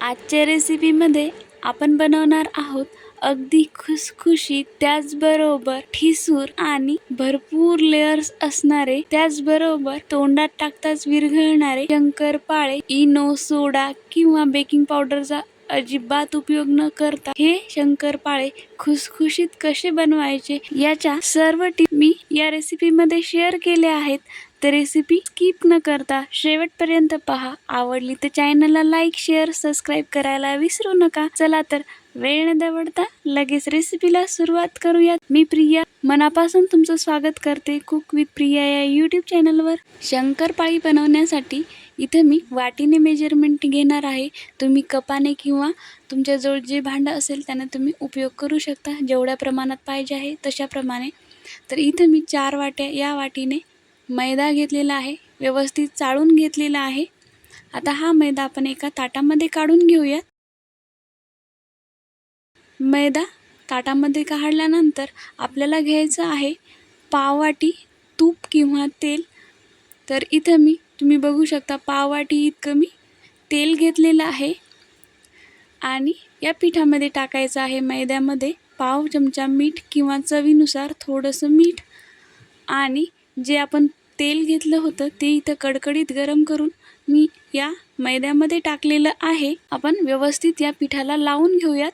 आजच्या रेसिपीमध्ये आपण बनवणार आहोत अगदी खुसखुशीत, त्याचबरोबर ठिसूर आणि भरपूर लेयर्स असणारे, त्याचबरोबर तोंडात टाकताच विरघळणारे शंकरपाळे. इनो, सोडा किंवा बेकिंग पावडरचा अजिबात उपयोग न करता हे शंकरपाळे खुसखुशीत कसे बनवायचे याच्या सर्व टिप मी या रेसिपीमध्ये शेअर केल्या आहेत. तर रेसिपी स्किप न करता शेवटपर्यंत पहा. आवडली तर चॅनलला लाईक, शेअर, सबस्क्राईब करायला विसरू नका. चला तर वेळ न दवडता लगेच रेसिपीला सुरुवात करूयात. मी प्रिया मनापासून तुमचं स्वागत करते कुक विथ प्रिया या यूट्यूब चॅनलवर. शंकरपाळी बनवण्यासाठी इथे मी वाटीने मेजरमेंट घेणार आहे. तुम्ही कपाने किंवा तुमच्याजवळ जे भांडं असेल त्याने तुम्ही उपयोग करू शकता, जेवढ्या प्रमाणात पाहिजे आहे तशा प्रमाणे. तर इथे मी 4 वाट्या या वाटीने मैदा घेतलेला आहे, व्यवस्थित चाळून घेतलेला आहे. आता हा मैदा आपण एका ताटामध्ये काढून घेऊया. मैदा ताटामध्ये काढल्यानंतर आपल्याला घ्यायचं आहे पाववाटी तूप किंवा तेल. तर इथं तुम्ही बघू शकता पाववाटी इतकं मी तेल घेतलेलं आहे आणि या पिठामध्ये टाकायचं आहे मैद्यामध्ये पाव चमचा मीठ किंवा चवीनुसार थोडंसं मीठ. आणि जे आपण तेल घेतलं होतं ते इथं कडकडीत गरम करून मी या मैद्यामध्ये टाकलेलं आहे. आपण व्यवस्थित या पिठाला लावून घेऊयात.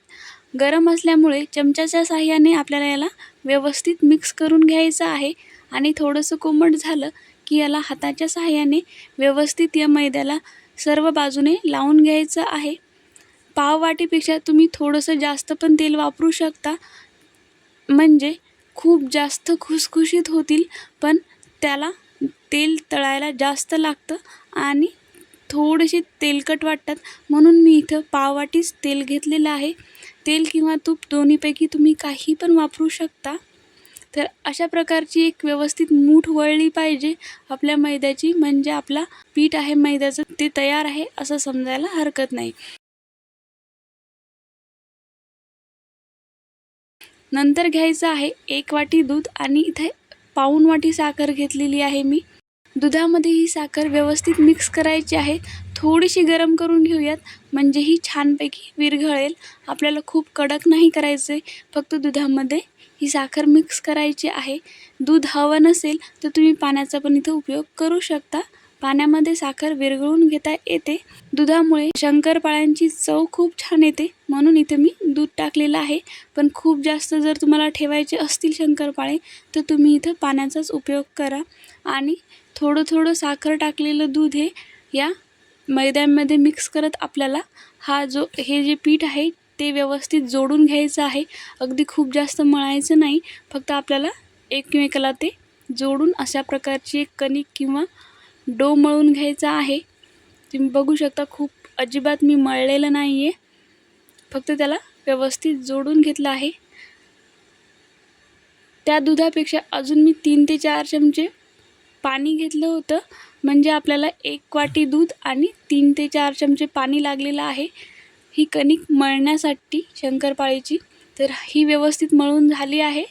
गरम असल्यामुळे चमच्याच्या साहाय्याने आपल्याला याला व्यवस्थित मिक्स करून घ्यायचं आहे. आणि थोडंसं कोमट झालं की याला हाताच्या साहाय्याने व्यवस्थित या मैद्याला सर्व बाजूने लावून घ्यायचं आहे. पाववाटीपेक्षा तुम्ही थोडंसं जास्त पण तेल वापरू शकता, म्हणजे खूप जास्त खुसखुशीत होतील. पण त्याला तेल तळायला जास्त लागतं आणि थोडेसे तेलकट वाटतात, म्हणून मी इथं पाववाटीच तेल घेतलेलं आहे. तेल किंवा तूप दोन्हीपैकी तुम्ही काही पण वापरू शकता. तर अशा प्रकारची एक व्यवस्थित मूठ वळली पाहिजे आपल्या मैद्याची, म्हणजे आपला पीठ आहे मैद्याचं ते तयार आहे असं समजायला हरकत नाही. नंतर घ्यायचं आहे 1 वाटी दूध आणि इथे पाऊण वाटी साखर घेतलेली आहे मी. दुधामध्ये ही साखर व्यवस्थित मिक्स करायची आहे. थोडीशी गरम करून घेऊयात, म्हणजे ही छानपैकी विरघळेल. आपल्याला खूप कडक नाही करायचं आहे, फक्त दुधामध्ये ही साखर मिक्स करायची आहे. दूध हवं नसेल तर तुम्ही पाण्याचा पण इथं उपयोग करू शकता. पाण्यामध्ये साखर विरघळून घेता येते. दुधामुळे शंकरपाळ्यांची चव खूप छान येते, म्हणून इथे मी दूध टाकलेलं आहे. पण खूप जास्त जर तुम्हाला ठेवायचे असतील शंकरपाळे तर तुम्ही इथं पाण्याचाच उपयोग करा. आणि थोडं थोडं साखर टाकलेलं दूध हे या मैद्यामध्ये मिक्स करत आपल्याला हे जे पीठ आहे ते व्यवस्थित जोडून घ्यायचं आहे. अगदी खूप जास्त मळायचं नाही, फक्त आपल्याला एकमेकाला ते जोडून अशा प्रकारची एक कणिक किंवा डो मळून घ्यायचा आहे. तुम्ही बघू शकता खूप अजिबात मी मळलेलं नाही आहे, फक्त त्याला व्यवस्थित जोडून घेतलं आहे. त्या दुधापेक्षा अजून मी 3 ते 4 चमचे पाणी घेतलं होतं, म्हणजे आपल्याला 1 वाटी दूध आणि 3 ते 4 चमचे पाणी लागलेलं आहे ही कणिक मळण्यासाठी शंकरपाळीची. तर ही व्यवस्थित मळून झाली आहे.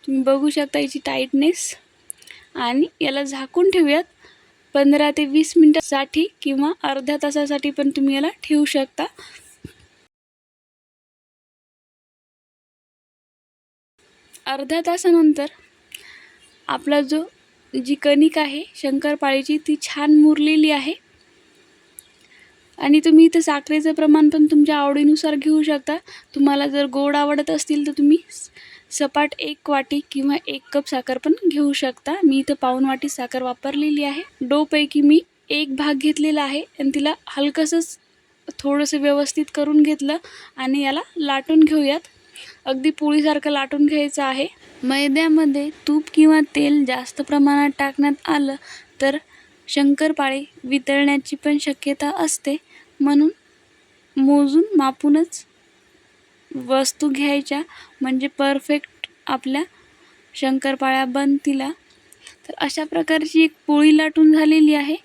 तुम्ही बघू शकता याची टाईटनेस. आणि याला झाकून ठेवूयात 15 ते 20 मिनिटांसाठी किंवा अर्ध्या तासासाठी पण तुम्ही याला ठेवू शकता. अर्ध्या तासानंतर आपला जी कणिक आहे शंकरपाळीची ती छान मुरलेली आहे. आणि तुम्ही इथं साखरेचं प्रमाण पण तुमच्या आवडीनुसार घेऊ शकता. तुम्हाला जर गोड आवडत असतील तर तुम्ही सपाट 1 वाटी किंवा 1 कप साखर पण घेऊ शकता. मी इथं पाऊण वाटी साखर वापरलेली आहे. डोपैकी मी 1 भाग घेतलेला आहे आणि तिला हलकंसंच थोडंसं व्यवस्थित करून घेतलं आणि याला लाटून घेऊयात. अगदी पोळीसारखं लाटून घ्यायचं आहे. मैद्यामध्ये तूप किंवा तेल जास्त प्रमाणात टाकण्यात आलं तर शंकरपाळे वितळण्याची पण शक्यता असते, म्हणून मोजून मापूनच वस्तू घ्यायच्या, म्हणजे परफेक्ट आपल्या शंकरपाळ्या बनतील. तर अशा प्रकारची एक पोळी लाटून झालेली आहे.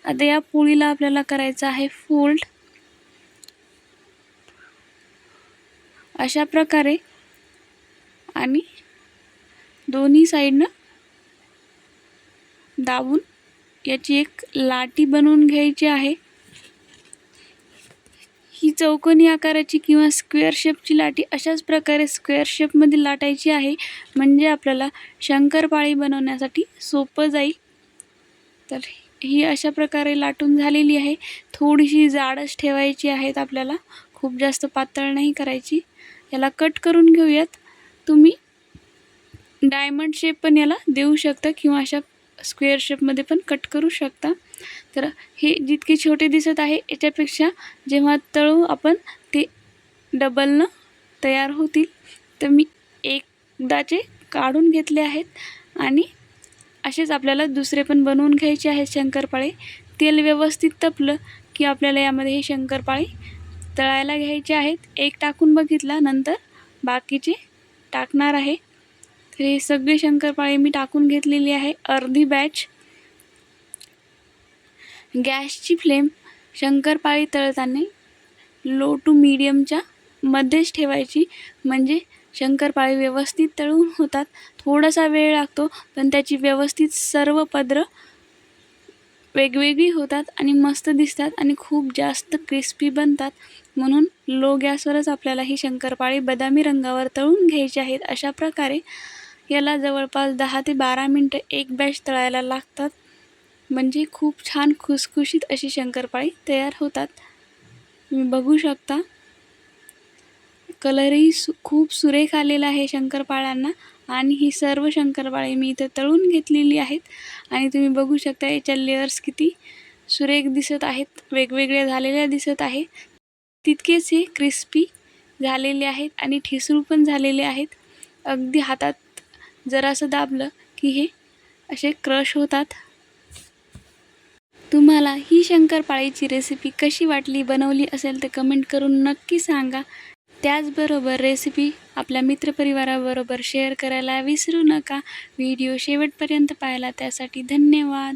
आता या पोळीला आपल्याला करायचं आहे फोल्ड अशा प्रकारे आणि दोन्ही साईडनं दाबून याची एक लाटी बनवून घ्यायची आहे. ही चौकोनी आकाराची किंवा स्क्वेअर शेपची लाटी अशाच प्रकारे स्क्वेअर शेपमध्ये लाटायची आहे, म्हणजे आपल्याला शंकरपाळी बनवण्यासाठी सोपं जाईल. तर ही अशा प्रकारे लाटून झालेली आहे. थोडीशी जाडच ठेवायची आहेत आपल्याला, खूप जास्त पातळ नाही करायची. याला कट करून घेऊयात. तुम्ही डायमंड शेप पण याला देऊ शकता किंवा अशा स्क्वेअर शेपमध्ये पण कट करू शकता. तर हे जितके छोटे दिसत आहे याच्यापेक्षा जेव्हा तळू आपण ते डबलनं तयार होतील. तर मी एकदाचे काढून घेतले आहेत आणि असेच आपल्याला दुसरे पण बनवून घ्यायचे आहेत शंकरपाळे. तेल व्यवस्थित तपलं की आपल्याला यामध्ये हे शंकरपाळे तळायला घ्यायचे आहेत. एक टाकून बघितला, नंतर बाकीचे टाकणार आहे. तर हे सगळे शंकरपाळे मी टाकून घेतलेली आहे, अर्धी बॅच. गॅसची फ्लेम शंकरपाळी तळताना लो टू मीडियमच्या मध्येच ठेवायची, म्हणजे शंकरपाळी व्यवस्थित तळून होतात. थोडासा वेळ लागतो, पण त्याची व्यवस्थित सर्व पदरं वेगवेगळी होतात आणि मस्त दिसतात आणि खूप जास्त क्रिस्पी बनतात. म्हणून लो गॅसवरच आपल्याला ही शंकरपाळी बदामी रंगावर तळून घ्यायची आहेत. अशा प्रकारे याला जवळपास 10 ते 12 मिनटं एक बॅच तळायला लागतात, म्हणजे खूप छान खुसखुशीत अशी शंकरपाळी तयार होतात. तुम्ही बघू शकता कलरही खूप सुरेख आलेला आहे शंकरपाळ्यांना. आणि ही सर्व शंकरपाळी मी इथं तळून घेतलेली आहेत आणि तुम्ही बघू शकता याच्या लेयर्स किती सुरेख दिसत आहेत, वेगवेगळ्या झालेल्या दिसत आहे. तितकेच हे क्रिस्पी झालेले आहेत आणि ठिसूळ पण झालेले आहेत. अगदी हातात जरासं दाबलं की हे असे क्रश होतात. तुम्हाला ही शंकरपाळीची रेसिपी कशी वाटली, बनवली असेल तर कमेंट करून नक्की सांगा. त्याचबरोबर रेसिपी आपल्या मित्रपरिवाराबरोबर शेअर करायला विसरू नका. व्हिडिओ शेवटपर्यंत पाहिला त्यासाठी धन्यवाद.